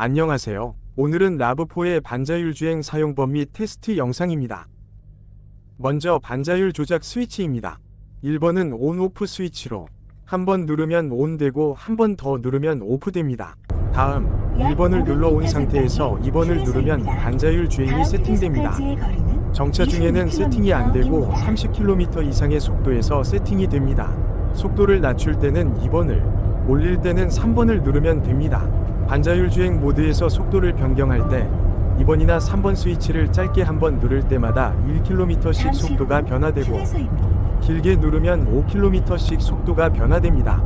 안녕하세요. 오늘은 라브4의 반자율 주행 사용법 및 테스트 영상입니다. 먼저 반자율 조작 스위치입니다. 1번은 ON/OFF 스위치로 한 번 누르면 ON 되고 한 번 더 누르면 OFF 됩니다. 다음 1번을 눌러 온 상태에서 2번을 누르면 반자율 주행이 세팅됩니다. 정차 중에는 세팅이 안되고 30km 이상의 속도에서 세팅이 됩니다. 속도를 낮출 때는 2번을, 올릴 때는 3번을 누르면 됩니다. 반자율 주행 모드에서 속도를 변경할 때 2번이나 3번 스위치를 짧게 한번 누를 때마다 1km씩 속도가 변화되고 길게 누르면 5km씩 속도가 변화됩니다.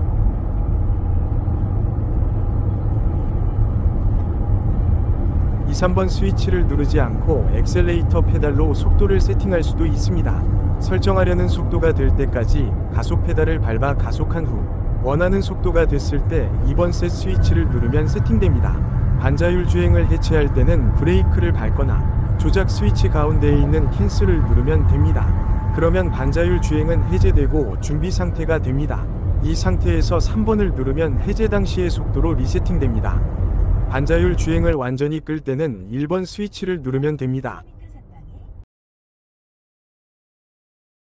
이 3번 스위치를 누르지 않고 엑셀레이터 페달로 속도를 세팅할 수도 있습니다. 설정하려는 속도가 될 때까지 가속 페달을 밟아 가속한 후 원하는 속도가 됐을 때 2번 셋 스위치를 누르면 세팅됩니다. 반자율 주행을 해체할 때는 브레이크를 밟거나 조작 스위치 가운데에 있는 캔슬을 누르면 됩니다. 그러면 반자율 주행은 해제되고 준비 상태가 됩니다. 이 상태에서 3번을 누르면 해제 당시의 속도로 리세팅됩니다. 반자율 주행을 완전히 끌 때는 1번 스위치를 누르면 됩니다.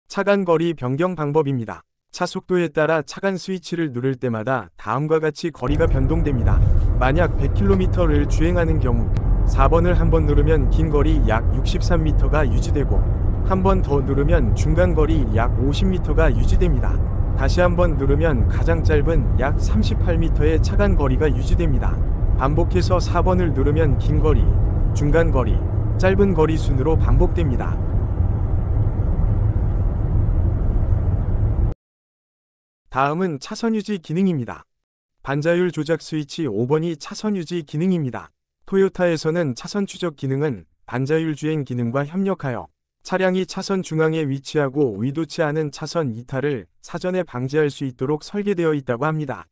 차간 거리 변경 방법입니다. 차 속도에 따라 차간 스위치를 누를 때마다 다음과 같이 거리가 변동됩니다. 만약 100km를 주행하는 경우 4번을 한 번 누르면 긴 거리 약 63m가 유지되고 한 번 더 누르면 중간 거리 약 50m가 유지됩니다. 다시 한 번 누르면 가장 짧은 약 38m의 차간 거리가 유지됩니다. 반복해서 4번을 누르면 긴 거리, 중간 거리, 짧은 거리 순으로 반복됩니다. 다음은 차선 유지 기능입니다. 반자율 조작 스위치 5번이 차선 유지 기능입니다. 토요타에서는 차선 추적 기능은 반자율 주행 기능과 협력하여 차량이 차선 중앙에 위치하고 의도치 않은 차선 이탈을 사전에 방지할 수 있도록 설계되어 있다고 합니다.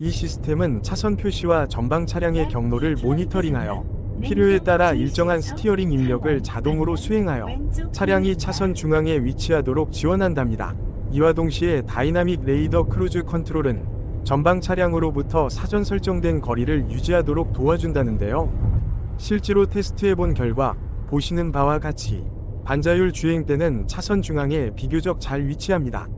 이 시스템은 차선 표시와 전방 차량의 경로를 모니터링하여 필요에 따라 일정한 스티어링 입력을 자동으로 수행하여 차량이 차선 중앙에 위치하도록 지원한답니다. 이와 동시에 다이나믹 레이더 크루즈 컨트롤은 전방 차량으로부터 사전 설정된 거리를 유지하도록 도와준다는데요. 실제로 테스트해본 결과 보시는 바와 같이 반자율 주행 때는 차선 중앙에 비교적 잘 위치합니다.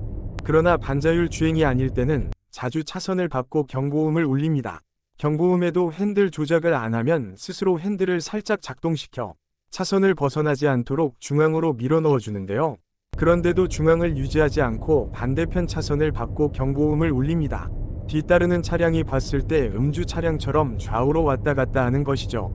그러나 반자율 주행이 아닐 때는 자주 차선을 밟고 경고음을 울립니다. 경고음에도 핸들 조작을 안하면 스스로 핸들을 살짝 작동시켜 차선을 벗어나지 않도록 중앙으로 밀어 넣어주는데요. 그런데도 중앙을 유지하지 않고 반대편 차선을 밟고 경고음을 울립니다. 뒤따르는 차량이 봤을 때 음주 차량처럼 좌우로 왔다 갔다 하는 것이죠.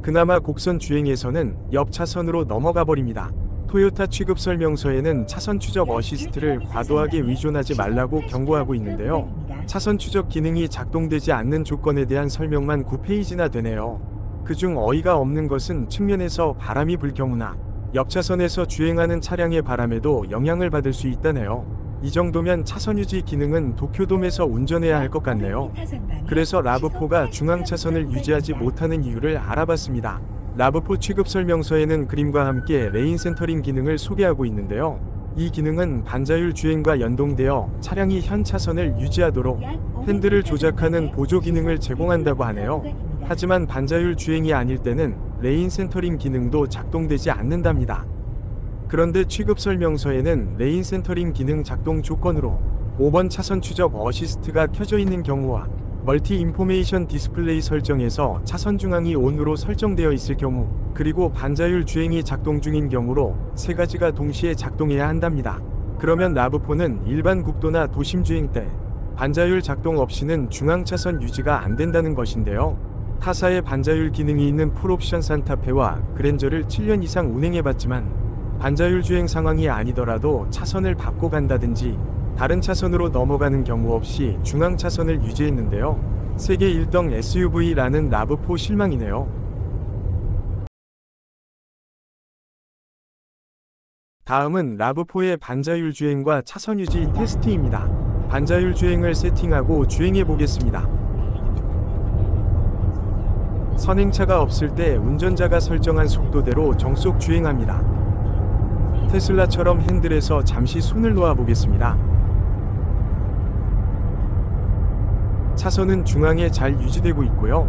그나마 곡선 주행에서는 옆 차선으로 넘어가 버립니다. 토요타 취급 설명서에는 차선 추적 어시스트를 과도하게 의존하지 말라고 경고하고 있는데요. 차선 추적 기능이 작동되지 않는 조건에 대한 설명만 9페이지나 되네요. 그중 어이가 없는 것은 측면에서 바람이 불 경우나 옆 차선에서 주행하는 차량의 바람에도 영향을 받을 수 있다네요. 이 정도면 차선 유지 기능은 도쿄돔에서 운전해야 할 것 같네요. 그래서 라브4가 중앙 차선을 유지하지 못하는 이유를 알아봤습니다. 라브4 취급 설명서에는 그림과 함께 레인 센터링 기능을 소개하고 있는데요. 이 기능은 반자율 주행과 연동되어 차량이 현 차선을 유지하도록 핸들을 조작하는 보조 기능을 제공한다고 하네요. 하지만 반자율 주행이 아닐 때는 레인 센터링 기능도 작동되지 않는답니다. 그런데 취급 설명서에는 레인 센터링 기능 작동 조건으로 5번 차선 추적 어시스트가 켜져 있는 경우와 멀티 인포메이션 디스플레이 설정에서 차선 중앙이 ON으로 설정되어 있을 경우 그리고 반자율 주행이 작동 중인 경우로 세 가지가 동시에 작동해야 한답니다. 그러면 라브4는 일반 국도나 도심 주행 때 반자율 작동 없이는 중앙 차선 유지가 안 된다는 것인데요. 타사의 반자율 기능이 있는 풀옵션 산타페와 그랜저를 7년 이상 운행해봤지만 반자율 주행 상황이 아니더라도 차선을 밟고 간다든지 다른 차선으로 넘어가는 경우 없이 중앙 차선을 유지했는데요. 세계 1등 SUV라는 라브4 실망이네요. 다음은 라브4의 반자율 주행과 차선 유지 테스트입니다. 반자율 주행을 세팅하고 주행해 보겠습니다. 선행차가 없을 때 운전자가 설정한 속도대로 정속 주행합니다. 테슬라처럼 핸들에서 잠시 손을 놓아 보겠습니다. 차선은 중앙에 잘 유지되고 있고요.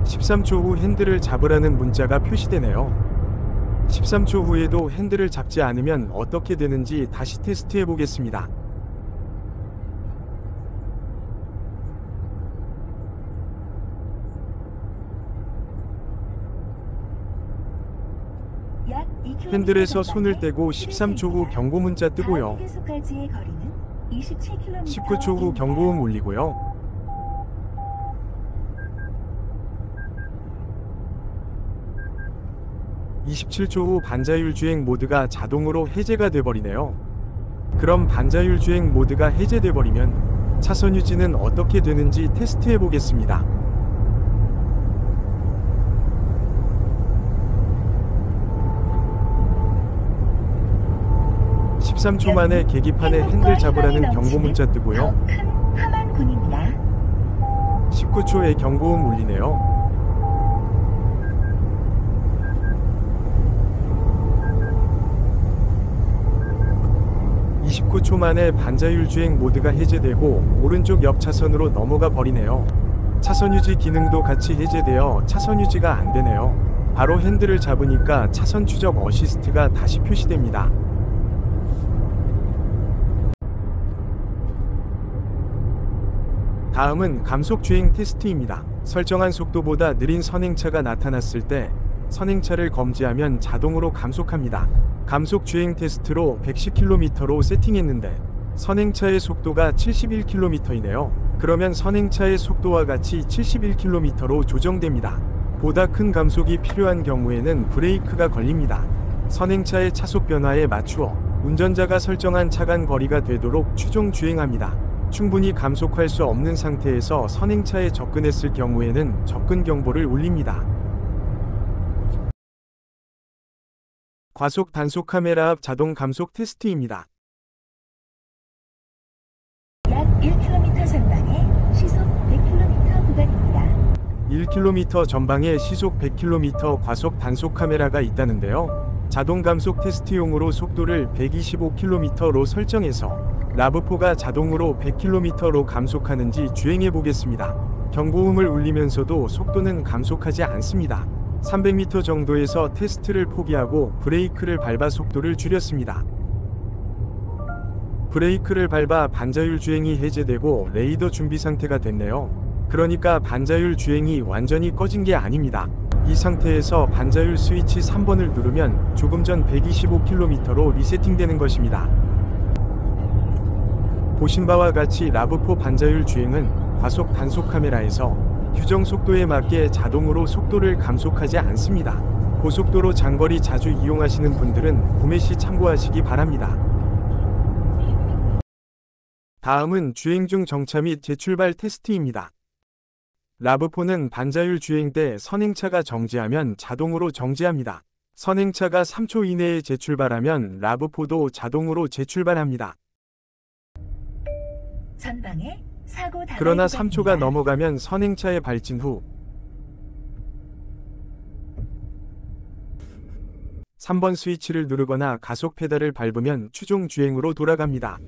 (13초) 후 핸들을 잡으라는 문자가 표시되네요. 13초 후에도 핸들을 잡지 않으면 어떻게 되는지 다시 테스트해 보겠습니다. 핸들에서 손을 떼고 13초 후 경고 문자 뜨고요. 19초 후 경고음 울리고요. 27초 후 반자율 주행 모드가 자동으로 해제가 돼버리네요. 그럼 반자율 주행 모드가 해제돼 버리면 차선 유지는 어떻게 되는지 테스트해 보겠습니다. (13초) 만에 계기판에 핸들 잡으라는 경고 문자 뜨고요. 19초에 경고음 울리네요. 29초 만에 반자율 주행 모드가 해제되고 오른쪽 옆 차선으로 넘어가 버리네요. 차선 유지 기능도 같이 해제되어 차선 유지가 안 되네요. 바로 핸들을 잡으니까 차선 추적 어시스트가 다시 표시됩니다. 다음은 감속 주행 테스트입니다. 설정한 속도보다 느린 선행차가 나타났을 때 선행차를 검지하면 자동으로 감속합니다. 감속 주행 테스트로 110km로 세팅했는데 선행차의 속도가 71km이네요. 그러면 선행차의 속도와 같이 71km로 조정됩니다. 보다 큰 감속이 필요한 경우에는 브레이크가 걸립니다. 선행차의 차속 변화에 맞추어 운전자가 설정한 차간 거리가 되도록 추종 주행합니다. 충분히 감속할 수 없는 상태에서 선행차에 접근했을 경우에는 접근 경보를 울립니다. 과속 단속 카메라 앞 자동 감속 테스트입니다. 약 1km 전방에 시속 100km 구간입니다. 1km 전방에 시속 100km 과속 단속 카메라가 있다는데요. 자동 감속 테스트용으로 속도를 125km로 설정해서 라브4가 자동으로 100km로 감속하는지 주행해 보겠습니다. 경고음을 울리면서도 속도는 감속하지 않습니다. 300m 정도에서 테스트를 포기하고 브레이크를 밟아 속도를 줄였습니다. 브레이크를 밟아 반자율 주행이 해제되고 레이더 준비 상태가 됐네요. 그러니까 반자율 주행이 완전히 꺼진 게 아닙니다. 이 상태에서 반자율 스위치 3번을 누르면 조금 전 125km로 리세팅되는 것입니다. 보신 바와 같이 라브4 반자율 주행은 과속 단속 카메라에서 규정 속도에 맞게 자동으로 속도를 감속하지 않습니다. 고속도로 장거리 자주 이용하시는 분들은 구매 시 참고하시기 바랍니다. 다음은 주행 중 정차 및 재출발 테스트입니다. 라브4는 반자율 주행 때 선행차가 정지하면 자동으로 정지합니다. 선행차가 3초 이내에 재출발하면 라브4도 자동으로 재출발합니다. 전방에 사고 그러나 3초가 넘어가면 선행차에 발진 후 3번 스위치를 누르거나 가속 페달을 밟으면 추종 주행으로 돌아갑니다.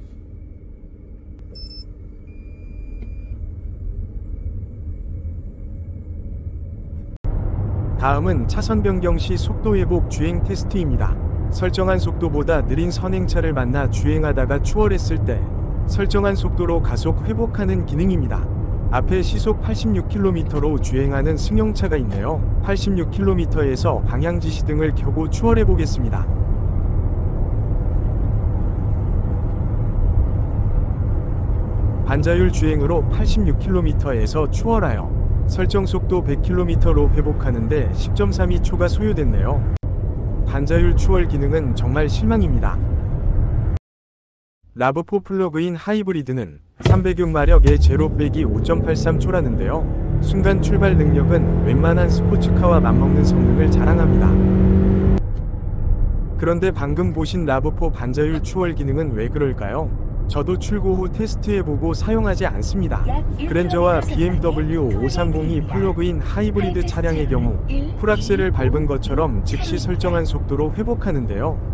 다음은 차선 변경 시 속도 회복 주행 테스트입니다. 설정한 속도보다 느린 선행차를 만나 주행하다가 추월했을 때 설정한 속도로 가속 회복하는 기능입니다. 앞에 시속 86km로 주행하는 승용차가 있네요. 86km에서 방향 지시등을 켜고 추월해 보겠습니다. 반자율 주행으로 86km에서 추월하여 설정 속도 100km로 회복하는데 10.32초가 소요됐네요. 반자율 추월 기능은 정말 실망입니다. 라브4 플러그인 하이브리드는 306마력의 제로 빼기 5.83초라는데요. 순간 출발 능력은 웬만한 스포츠카와 맞먹는 성능을 자랑합니다. 그런데 방금 보신 라브4 반자율 추월 기능은 왜 그럴까요? 저도 출고 후 테스트해보고 사용하지 않습니다. 그랜저와 BMW 530이 플러그인 하이브리드 차량의 경우 풀악셀을 밟은 것처럼 즉시 설정한 속도로 회복하는데요.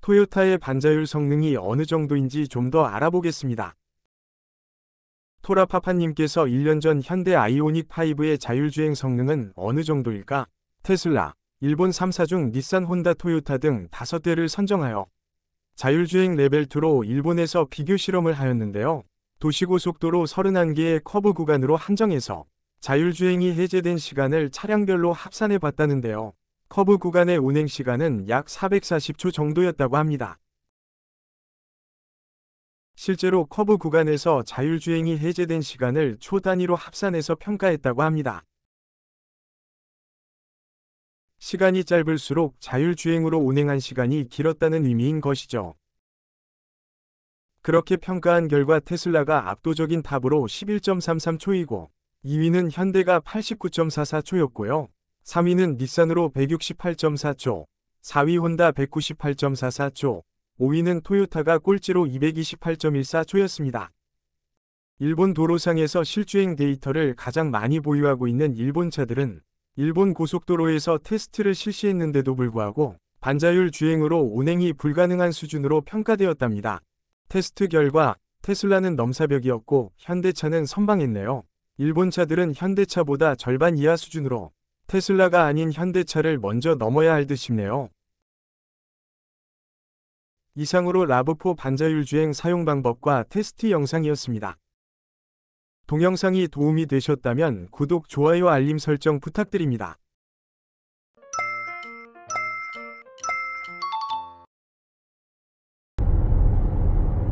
토요타의 반자율 성능이 어느 정도인지 좀 더 알아보겠습니다. 토라파파님께서 1년 전 현대 아이오닉 5의 자율주행 성능은 어느 정도일까? 테슬라, 일본 3사 중 닛산, 혼다, 토요타 등 5대를 선정하여 자율주행 레벨2로 일본에서 비교 실험을 하였는데요. 도시고속도로 31개의 커브 구간으로 한정해서 자율주행이 해제된 시간을 차량별로 합산해 봤다는데요. 커브 구간의 운행 시간은 약 440초 정도였다고 합니다. 실제로 커브 구간에서 자율주행이 해제된 시간을 초 단위로 합산해서 평가했다고 합니다. 시간이 짧을수록 자율주행으로 운행한 시간이 길었다는 의미인 것이죠. 그렇게 평가한 결과 테슬라가 압도적인 탑으로 11.33초이고 2위는 현대가 89.44초였고요. 3위는 닛산으로 168.4초, 4위 혼다 198.44초, 5위는 토요타가 꼴찌로 228.14초였습니다. 일본 도로상에서 실주행 데이터를 가장 많이 보유하고 있는 일본 차들은 일본 고속도로에서 테스트를 실시했는데도 불구하고 반자율 주행으로 운행이 불가능한 수준으로 평가되었답니다. 테스트 결과 테슬라는 넘사벽이었고 현대차는 선방했네요. 일본 차들은 현대차보다 절반 이하 수준으로 테슬라가 아닌 현대차를 먼저 넘어야 할 듯 싶네요. 이상으로 라브4 반자율 주행 사용 방법과 테스트 영상이었습니다. 동영상이 도움이 되셨다면 구독, 좋아요, 알림 설정 부탁드립니다.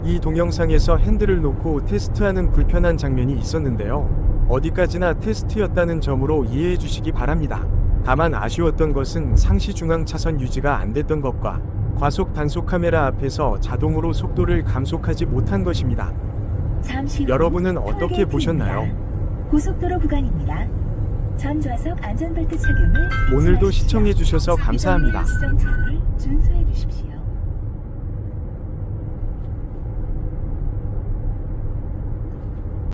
이 동영상에서 핸들을 놓고 테스트하는 불편한 장면이 있었는데요. 어디까지나 테스트였다는 점으로 이해해 주시기 바랍니다. 다만 아쉬웠던 것은 상시 중앙 차선 유지가 안 됐던 것과 과속 단속 카메라 앞에서 자동으로 속도를 감속하지 못한 것입니다. 잠시 후 여러분은 어떻게 보셨나요? 고속도로 구간입니다. 전 좌석 안전벨트 착용을 오늘도 유지하십시오. 시청해 주셔서 감사합니다. 시정 차로를 준수해 주십시오.